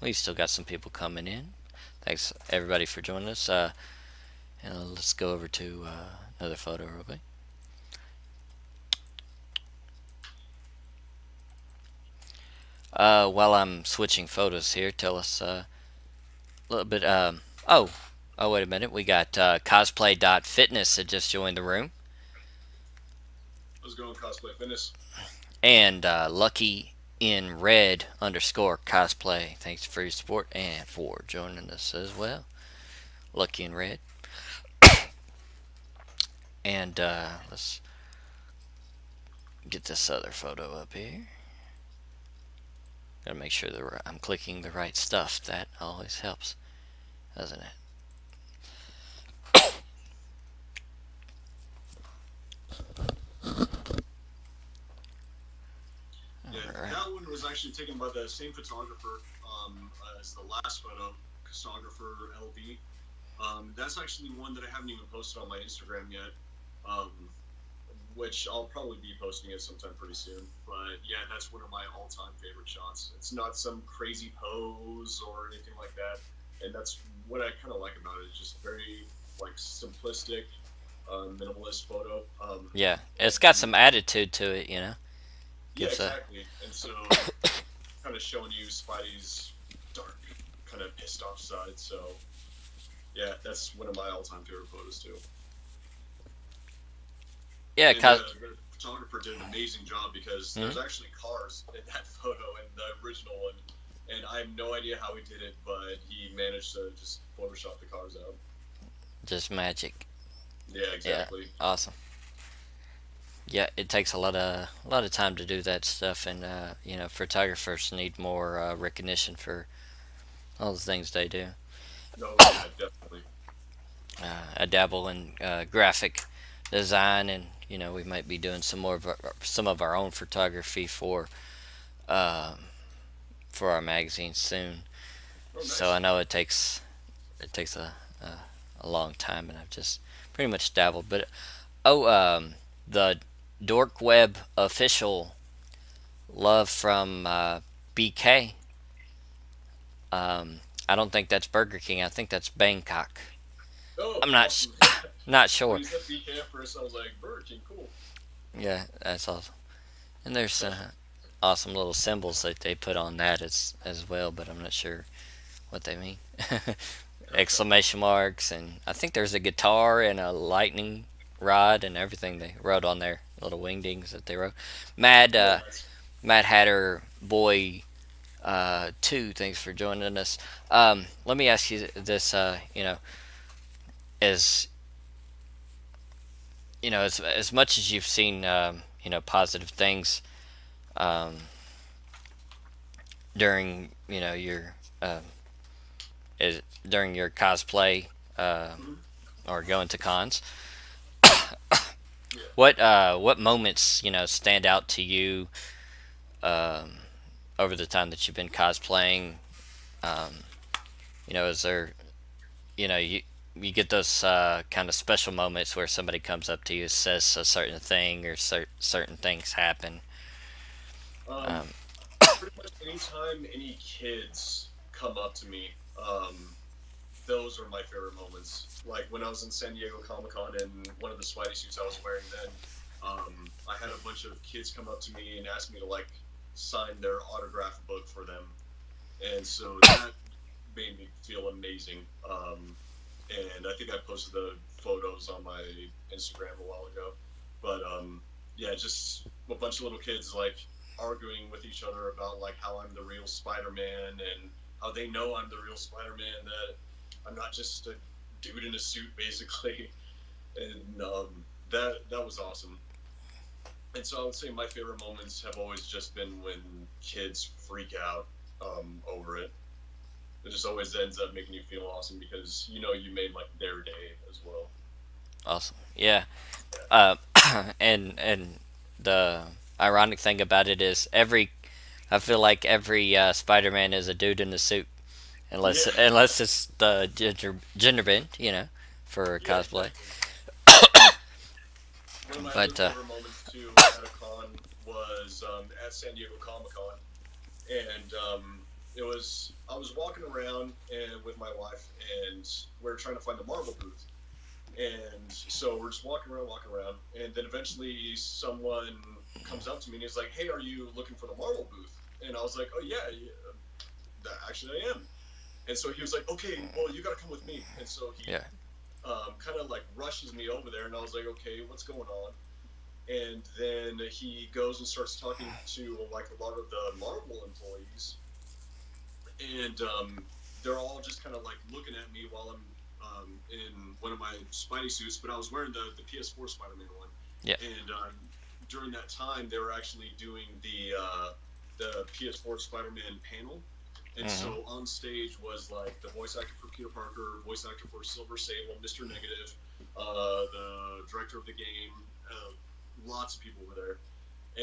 We still got some people coming in. Thanks everybody for joining us. And let's go over to another photo real quick. While I'm switching photos here, tell us a little bit. Oh, wait a minute. We got cosplay.fitness that just joined the room. Let's go on Cosplay Fitness. And Lucky in Red underscore cosplay. Thanks for your support and for joining us as well. Lucky in Red. And let's get this other photo up here. Gotta make sure that I'm clicking the right stuff. That always helps, doesn't it? Yeah, that one was actually taken by the same photographer as the last photo, Costographer LV. That's actually one that I haven't even posted on my Instagram yet, which I'll probably be posting it sometime pretty soon. But yeah, that's one of my all-time favorite shots. It's not some crazy pose or anything like that, and that's what I kind of like about it. It's just very like simplistic, minimalist photo. Yeah, it's got some attitude to it, you know. Yeah, exactly. And so, kind of showing you Spidey's dark, kind of pissed off side. So, yeah, that's one of my all-time favorite photos too. Yeah, and the photographer did an amazing job because there's actually cars in that photo and the original one, and I have no idea how he did it, but he managed to just Photoshop the cars out. Just magic. Yeah, exactly. Yeah, awesome. Yeah, it takes a lot of time to do that stuff, and you know, photographers need more recognition for all the things they do. No, yeah, definitely. I dabble in graphic design, and you know, we might be doing some of our own photography um, for our magazine soon. Oh, nice. So I know it takes a long time, and I've just pretty much dabbled. But the Dork Web official love from BK. I don't think that's Burger King. I think that's Bangkok. Oh, I'm not awesome. not sure. When you said BK at first, I was like, Burger King, cool. Yeah, that's awesome. And there's awesome little symbols that they put on that as well, but I'm not sure what they mean. Exclamation marks, and I think there's a guitar and a lightning rod and everything they wrote on there. Little wingdings that they wrote. Mad Mad Hatter Boy 2, thanks for joining us. Let me ask you this, you know, as you know, as much as you've seen, you know, positive things um, during, you know, your during your cosplay or going to cons, what moments, you know, stand out to you over the time that you've been cosplaying? You know, is there, you know, you get those kind of special moments where somebody comes up to you, says a certain thing, or certain things happen. Pretty much anytime any kids come up to me, those are my favorite moments. Like when I was in San Diego Comic-Con and one of the Spidey suits I was wearing then, I had a bunch of kids come up to me and ask me to like sign their autograph book for them, and so that made me feel amazing. And I think I posted the photos on my Instagram a while ago. But yeah, just a bunch of little kids like arguing with each other about like how I'm the real Spider-Man and how they know I'm the real Spider-Man, that I'm not just a dude in a suit basically. And that was awesome. And so I would say my favorite moments have always just been when kids freak out over it. It just always ends up making you feel awesome because you know you made like their day as well. Awesome. Yeah. And the ironic thing about it is I feel like every Spider-Man is a dude in a suit. unless Yeah, unless it's the gender bend, for yeah, cosplay. exactly. One of my other But favorite moments too at a con was at San Diego Comic Con, and it was I was walking around and with my wife, and we are trying to find the Marvel booth, and so we're just walking around, and then eventually someone comes up to me and he's like, "Hey, are you looking for the Marvel booth?" And I was like, "Oh yeah, actually I am." And so he was like, "Okay, well you got to come with me." And so he yeah, kind of like rushes me over there, and I was like, "Okay, what's going on?" And then he goes and starts talking to like a lot of the Marvel employees, and they're all just kind of like looking at me while I'm in one of my Spidey suits, but I was wearing the PS4 Spider-Man one, yeah. and during that time they were actually doing the PS4 Spider-Man panel. And Hmm. so on stage was like the voice actor for Peter Parker, voice actor for Silver Sable, Mr. Negative, the director of the game, lots of people were there.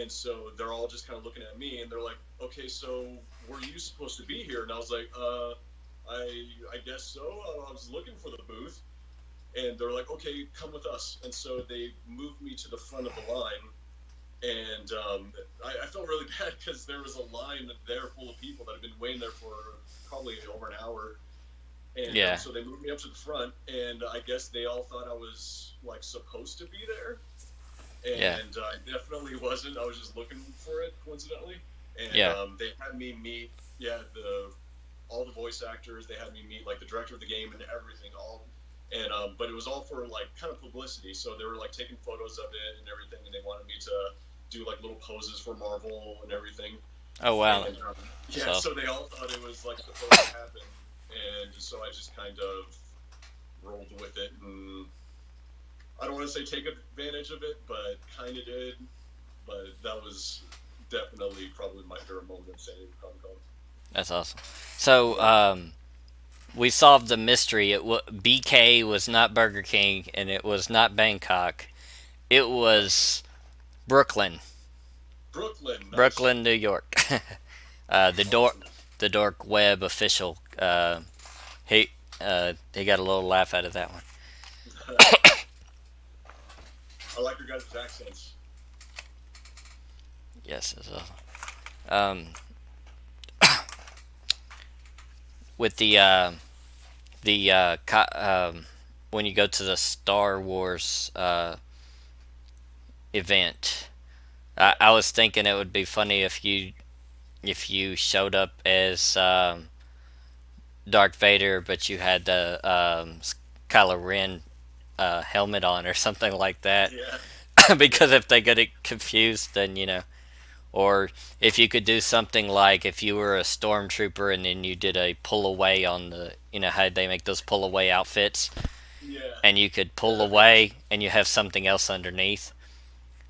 And so they're all just kind of looking at me, and they're like, "Okay, so were you supposed to be here?" And I was like, I guess so. I was looking for the booth." And they're like, "Okay, come with us." And so they moved me to the front of the line, and I felt really bad because there was a line there full of people that had been waiting there for probably over an hour. And Yeah, so they moved me up to the front, and I guess they all thought I was like supposed to be there, yeah, and I definitely wasn't. I was just looking for it coincidentally, and yeah. they had me meet, yeah, the all the voice actors. They had me meet like the director of the game and everything. All and but it was all for like kind of publicity. So they were like taking photos of it and everything, and they wanted me to do like little poses for Marvel and everything. Oh wow, And that's yeah, so awesome. they all thought it was like supposed to happen, and so I just kind of rolled with it, and I don't want to say take advantage of it, but kind of did. But that was definitely probably my favorite moment of San Diego Comic Con. That's awesome. So we solved the mystery. BK was not Burger King, and it was not Bangkok. It was Brooklyn, Brooklyn, nice, Brooklyn, New York. The dork, awesome. the dork web official. He he got a little laugh out of that one. I like your guys' accents. Yes, it's awesome. Um, with when you go to the Star Wars event, I was thinking it would be funny if you showed up as Darth Vader, but you had the Kylo Ren helmet on or something like that. Yeah, yeah, Because if they get it confused, then or if you could do something like if you were a stormtrooper and then you did a pull away on the, how they make those pull away outfits, yeah. and you could pull That'd be away awesome. and you have something else underneath,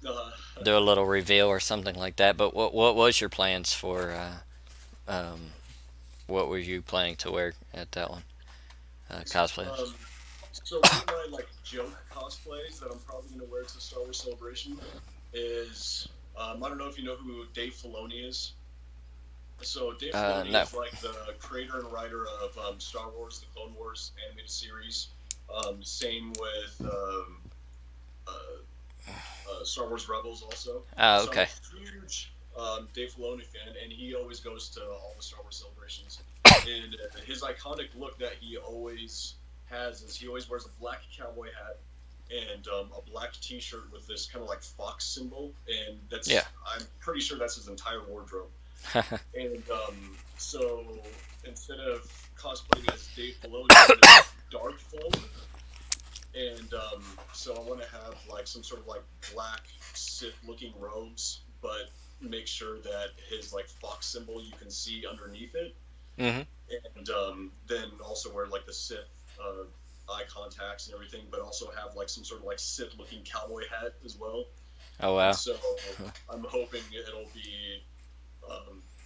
Uh, do a little reveal or something like that. But what was your plans for? What were you planning to wear at that one? Cosplay. um, so one of my like joke cosplays that I'm probably gonna wear to Star Wars Celebration is I don't know if you know who Dave Filoni is. So Dave Filoni No. is like the creator and writer of Star Wars: The Clone Wars animated series. Same with Star Wars Rebels also. Oh, So I'm okay. a huge Dave Filoni fan, and he always goes to all the Star Wars celebrations. And his iconic look that he always has is he always wears a black cowboy hat and a black T-shirt with this kind of like fox symbol, and Yeah. that's I'm pretty sure that's his entire wardrobe. And so instead of cosplaying as Dave Filoni, I'm gonna be Darth Filoni, and so I want to have like some sort of like black Sith-looking robes, but make sure that his like fox symbol you can see underneath it, Hmm. and then also wear like the Sith eye contacts and everything, but also have like some sort of like Sith-looking cowboy hat as well. Oh And wow. so I'm hoping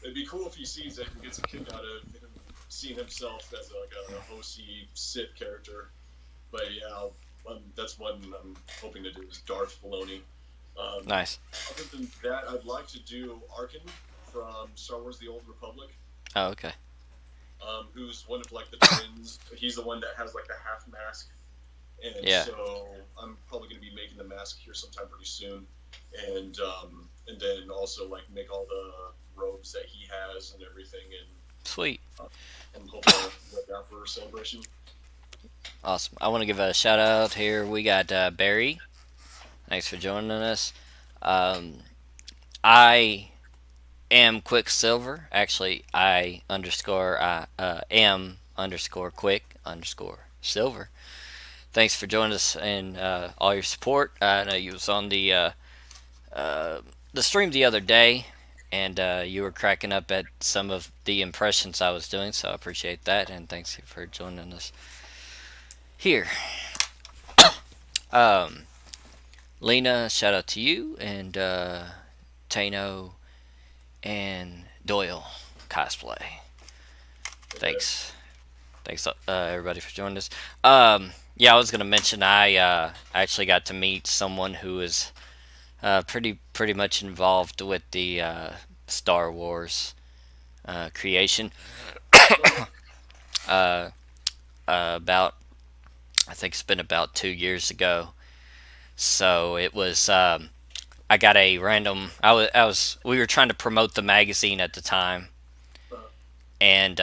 it'd be cool if he sees it and gets a kick out of him seeing himself as like a OC Sith character. But yeah, that's one I'm hoping to do is Darth Filoni. Um, Nice. Other than that, I'd like to do Arkin from Star Wars: The Old Republic. Oh, okay. who's one of like the twins. He's the one that has like the half mask, and Yeah. so I'm probably going to be making the mask here sometime pretty soon, and then also like make all the robes that he has and everything, and Sweet. I'm hoping to work out for a celebration. Awesome. I want to give a shout out here. We got Barry. Thanks for joining us. Um, I am Quicksilver. Actually, I underscore am underscore quick underscore silver. Thanks for joining us and all your support. I know you was on the stream the other day, and you were cracking up at some of the impressions I was doing, so I appreciate that, and thanks for joining us here. Um, Lena, shout out to you, and Tano and Doyle cosplay. Thanks, thanks everybody for joining us. Yeah, I was gonna mention I actually got to meet someone who is pretty much involved with the Star Wars creation. uh, about I think it's been about 2 years ago. So it was I got a random. I was we were trying to promote the magazine at the time, and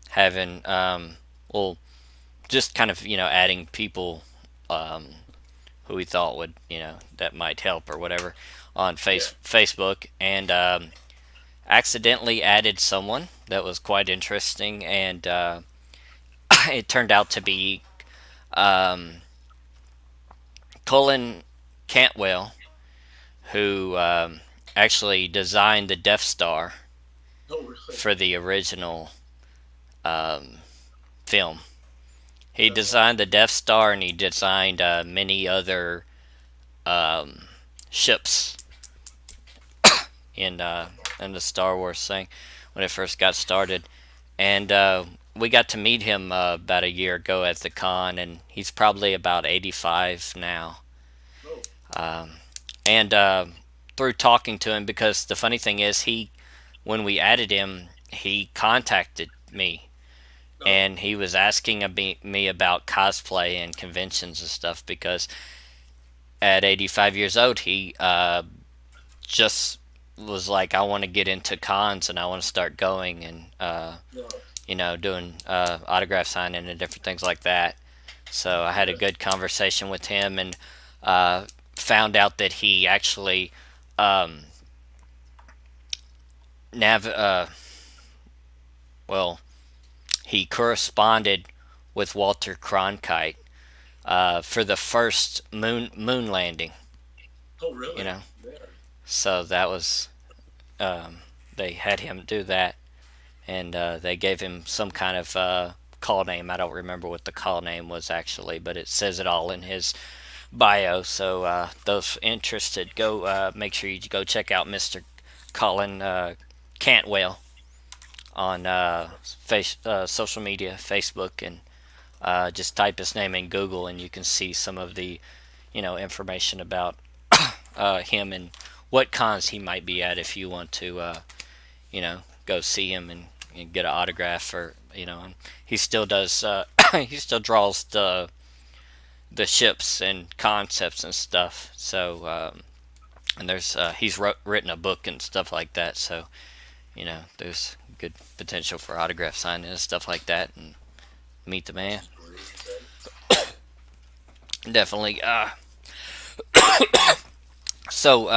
having well, just kind of adding people um, who we thought would that might help or whatever on Yeah. Facebook, and accidentally added someone that was quite interesting, and it turned out to be um, Colin Cantwell, who actually designed the Death Star Oh, really? for the original um, film. He That's awesome. designed the Death Star, and he designed many other um, ships in uh, That's awesome. in the Star Wars thing when it first got started. And we got to meet him about a year ago at the con, and he's probably about 85 now. Oh, Um, and through talking to him, because the funny thing is, when we added him, he contacted me, no. and he was asking me about cosplay and conventions and stuff, because at 85 years old, he just was like, I want to get into cons and I want to start going and No. doing autograph signing and different things like that. So I had a Yeah. good conversation with him, and uh, found out that he actually um, nav well, he corresponded with Walter Cronkite for the first moon landing. Oh, You really? know, Man. so that was um, they had him do that, and they gave him some kind of call name. I don't remember what the call name was actually, but it says it all in his bio. So those interested, go make sure you go check out Mr. Colin Cantwell on social media, Facebook, and just type his name in Google, and you can see some of the information about him and what cons he might be at if you want to go see him and get an autograph, or and he still does he still draws the ships and concepts and stuff. So and there's he's written a book and stuff like that. So there's good potential for autograph signing and stuff like that, and meet the Which man. is great. Then. Definitely. So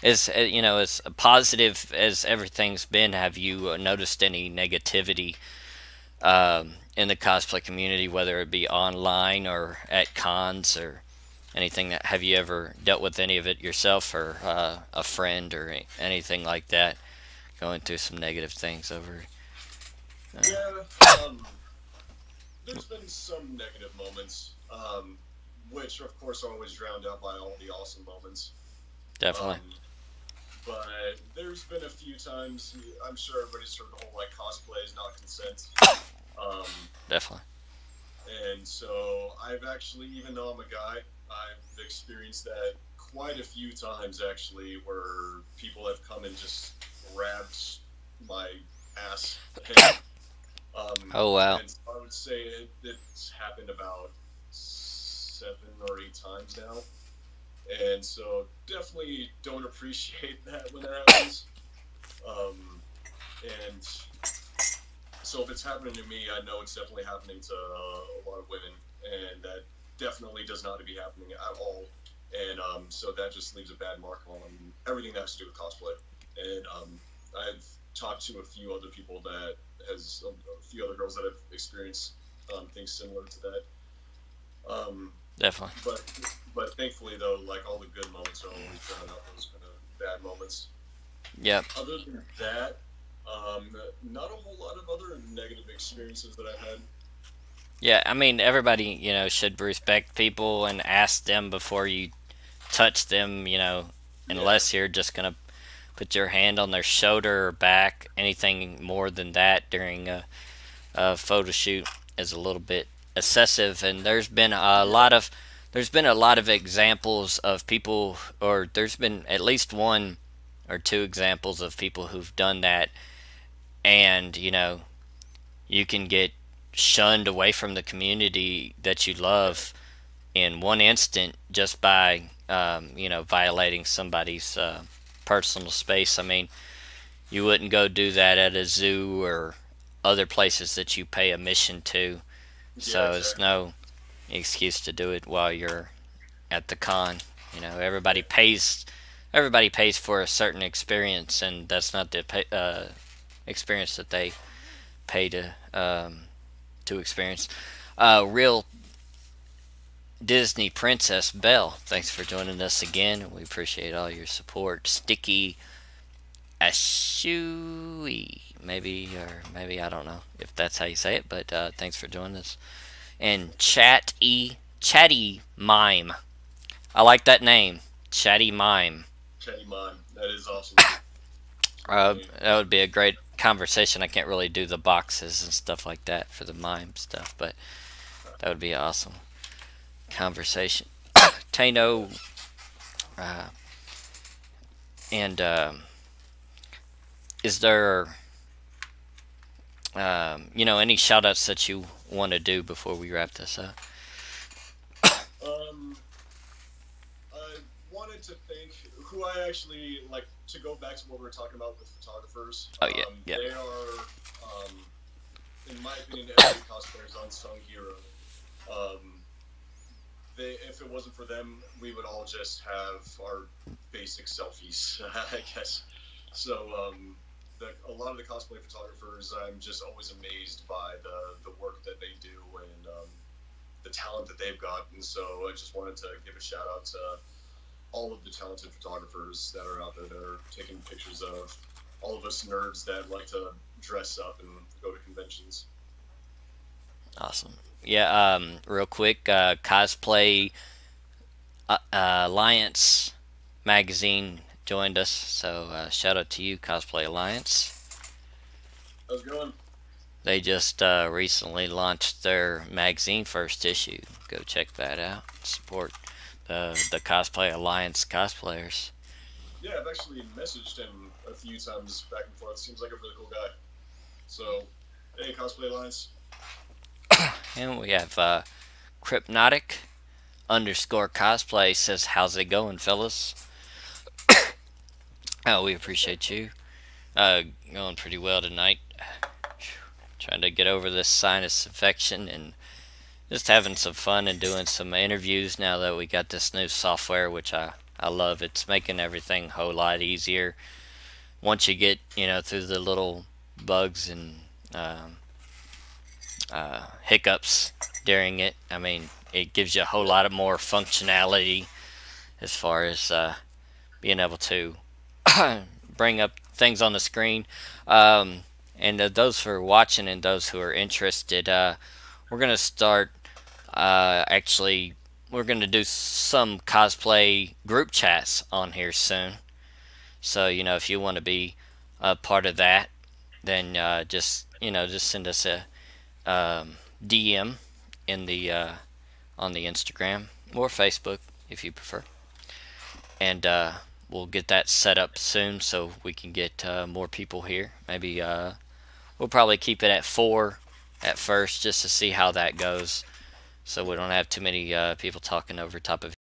as positive as everything's been, have you noticed any negativity in the cosplay community, whether it be online or at cons or anything? That have you ever dealt with any of it yourself, or a friend, or anything like that, going through some negative things over? Yeah. There's been some negative moments, which of course are always drowned out by all the awesome moments. Definitely. Um, but there's been a few times. I'm sure everybody's heard the whole like cosplay is not consent. Um, Definitely. and so I've actually, even though I'm a guy, I've experienced that quite a few times actually, where people have come and just grabbed my ass Oh wow. And I would say it's happened about 7 or 8 times now, and so definitely don't appreciate that when that happens. Um, and so if it's happening to me, I know it's definitely happening to a lot of women, and that definitely does not to be happening at all. And so that just leaves a bad mark on everything that has to do with cosplay. And I've talked to a few other people that has a few other girls that have experienced things similar to that. Um, Definitely. but but thankfully though, like all the good moments are always drown out those kind of bad moments. Yep. Other than that, not a whole lot of other negative experiences that I've had. Yeah, I mean everybody, should respect people and ask them before you touch them, Yeah, unless you're just gonna put your hand on their shoulder or back. Anything more than that during a photo shoot is a little bit excessive, and yeah, there's been a lot of examples of people, or there's been at least one or two examples of people who've done that, and you can get shunned away from the community that you yeah, love in one instant just by violating somebody's personal space. I mean, you wouldn't go do that at a zoo or other places that you pay admission to. yeah, So it's exactly. no excuse to do it while you're at the con. Yeah, Everybody pays for a certain experience, and that's not the experience that they pay to experience. Real Disney Princess Belle, thanks for joining us again. We appreciate all your support. Sticky Ashui, maybe I don't know if that's how you say it, but thanks for joining us. And Chatty Mime. I like that name, Chatty Mime. Kenny Mime, that is awesome. Definitely. That would be a great conversation. I can't really do the boxes and stuff like that for the mime stuff, but that would be awesome conversation. Tano, uh, and is there any shout outs that you want to do before we wrap this up? Um, I wanted to thank who I actually like to go back to what we were talking about with photographers. Oh yeah, yeah, They are, in my opinion, every cosplayer's unsung hero. Um, if it wasn't for them, we would all just have our basic selfies, I guess. So, a lot of the cosplay photographers, I'm just always amazed by the work that they do and the talent that they've got. And so, I just wanted to give a shout out to all of the talented photographers that are out there that are taking pictures of all of us nerds that like to dress up and go to conventions. awesome. Yeah, real quick, cosplay Alliance magazine joined us, so shout out to you, Cosplay Alliance. How's it going? They just recently launched their magazine first issue. Go check that out. Support the Cosplay Alliance cosplayers. Yeah, I've actually messaged him a few times back and forth. Seems like a really cool guy. So, hey, Cosplay Alliance. And we have Crypnotic underscore cosplay says, "How's it going, fellas?" Oh, we appreciate you. Going pretty well tonight. Trying to get over this sinus infection and just having some fun and doing some interviews now that we got this new software, which I love. It's making everything a whole lot easier once you get through the little bugs and um, hiccups during it. I mean, it gives you a whole Yeah, lot of more functionality as far as being able to bring up things on the screen. And those who are watching and those who are interested, we're gonna start. Actually, we're gonna do some cosplay group chats on here soon. So if you want to be a part of that, then just send us a DM in the on the Instagram or Facebook if you prefer, and we'll get that set up soon so we can get more people here. Maybe we'll probably keep it at 4 at first just to see how that goes, so we don't have too many people talking over top of